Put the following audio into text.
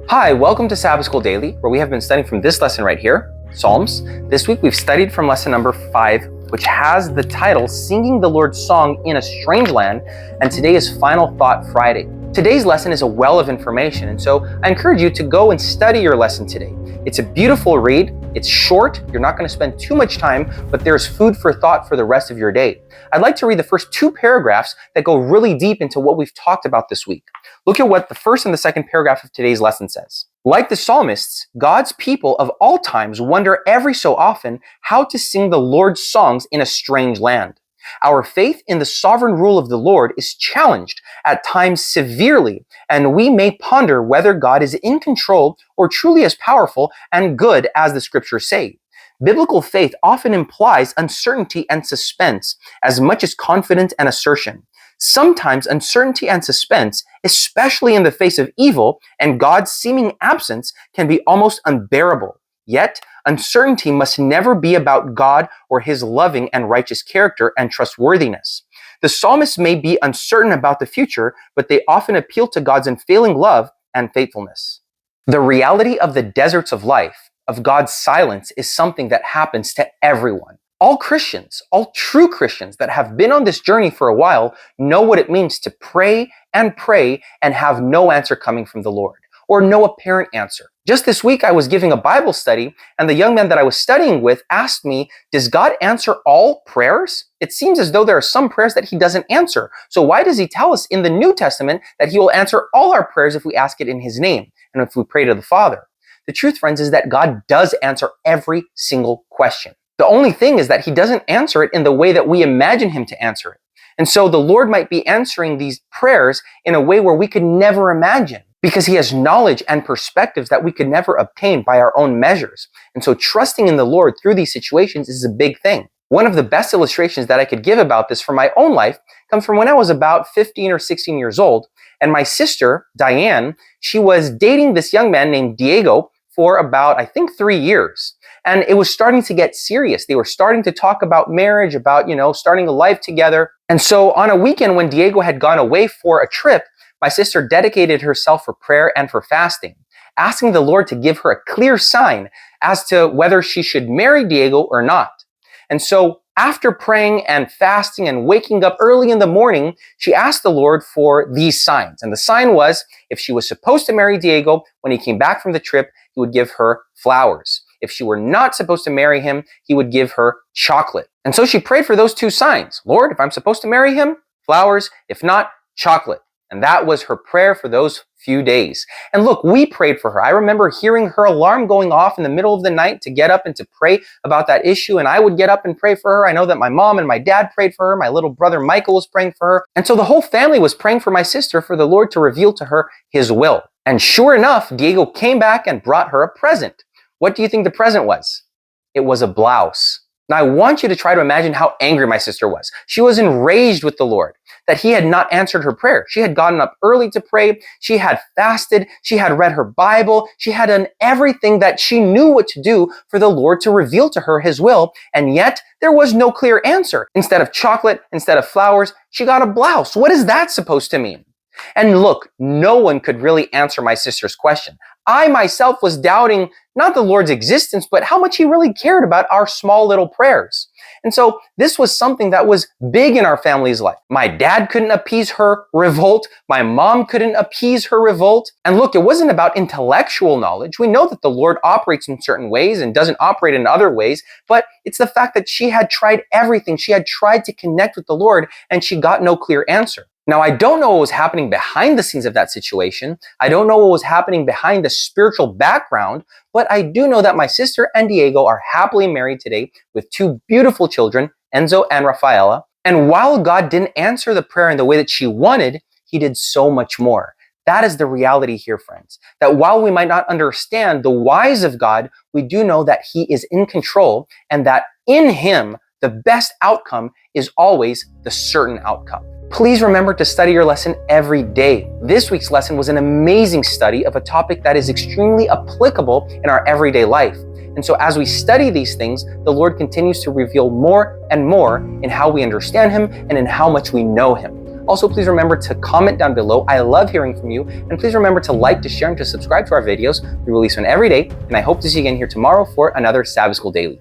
Hi, welcome to Sabbath School Daily, where we have been studying from this lesson right here, Psalms. This week we've studied from lesson number 5, which has the title, Singing the Lord's Song in a Strange Land, and today is Final Thought Friday. Today's lesson is a well of information, and so I encourage you to go and study your lesson today. It's a beautiful read, it's short, you're not going to spend too much time, but there's food for thought for the rest of your day. I'd like to read the first 2 paragraphs that go really deep into what we've talked about this week. Look at what the first and the second paragraph of today's lesson says. Like the psalmists, God's people of all times wonder every so often how to sing the Lord's songs in a strange land. Our faith in the sovereign rule of the Lord is challenged at times severely, and we may ponder whether God is in control or truly as powerful and good as the scriptures say. Biblical faith often implies uncertainty and suspense as much as confidence and assertion. Sometimes uncertainty and suspense, especially in the face of evil and God's seeming absence, can be almost unbearable. Yet, uncertainty must never be about God or his loving and righteous character and trustworthiness. The psalmists may be uncertain about the future, but they often appeal to God's unfailing love and faithfulness. The reality of the deserts of life, of God's silence, is something that happens to everyone. All Christians, all true Christians that have been on this journey for a while, know what it means to pray and have no answer coming from the Lord, or no apparent answer. Just this week, I was giving a Bible study, and the young man that I was studying with asked me, does God answer all prayers? It seems as though there are some prayers that he doesn't answer. So why does he tell us in the New Testament that he will answer all our prayers if we ask it in his name, and if we pray to the Father? The truth, friends, is that God does answer every single question. The only thing is that he doesn't answer it in the way that we imagine him to answer it. And so the Lord might be answering these prayers in a way where we could never imagine, because he has knowledge and perspectives that we could never obtain by our own measures. And so trusting in the Lord through these situations is a big thing. One of the best illustrations that I could give about this from my own life comes from when I was about 15 or 16 years old. And my sister, Diane, she was dating this young man named Diego for about, I think, 3 years. And it was starting to get serious. They were starting to talk about marriage, about, starting a life together. And so on a weekend when Diego had gone away for a trip, my sister dedicated herself for prayer and for fasting, asking the Lord to give her a clear sign as to whether she should marry Diego or not. And so after praying and fasting and waking up early in the morning, she asked the Lord for these signs. And the sign was, if she was supposed to marry Diego, when he came back from the trip, he would give her flowers. If she were not supposed to marry him, he would give her chocolate. And so she prayed for those 2 signs. Lord, if I'm supposed to marry him, flowers. If not, chocolate. And that was her prayer for those few days. And look, we prayed for her. I remember hearing her alarm going off in the middle of the night to get up and to pray about that issue. And I would get up and pray for her. I know that my mom and my dad prayed for her. My little brother Michael was praying for her. And so the whole family was praying for my sister for the Lord to reveal to her his will. And sure enough, Diego came back and brought her a present. What do you think the present was? It was a blouse. Now I want you to try to imagine how angry my sister was. She was enraged with the Lord that he had not answered her prayer. She had gotten up early to pray. She had fasted. She had read her Bible. She had done everything that she knew what to do for the Lord to reveal to her his will. And yet there was no clear answer. Instead of chocolate, instead of flowers, she got a blouse. What is that supposed to mean? And look, no one could really answer my sister's question. I myself was doubting not the Lord's existence, but how much he really cared about our small little prayers. And so this was something that was big in our family's life. My dad couldn't appease her revolt. My mom couldn't appease her revolt. And look, it wasn't about intellectual knowledge. We know that the Lord operates in certain ways and doesn't operate in other ways, but it's the fact that she had tried everything. She had tried to connect with the Lord and she got no clear answer. Now, I don't know what was happening behind the scenes of that situation. I don't know what was happening behind the spiritual background, but I do know that my sister and Diego are happily married today with 2 beautiful children, Enzo and Rafaela. And while God didn't answer the prayer in the way that she wanted, he did so much more. That is the reality here, friends, that while we might not understand the whys of God, we do know that he is in control and that in him, the best outcome is always the certain outcome. Please remember to study your lesson every day. This week's lesson was an amazing study of a topic that is extremely applicable in our everyday life. And so as we study these things, the Lord continues to reveal more and more in how we understand him and in how much we know him. Also, please remember to comment down below. I love hearing from you. And please remember to like, to share, and to subscribe to our videos. We release one every day. And I hope to see you again here tomorrow for another Sabbath School Daily.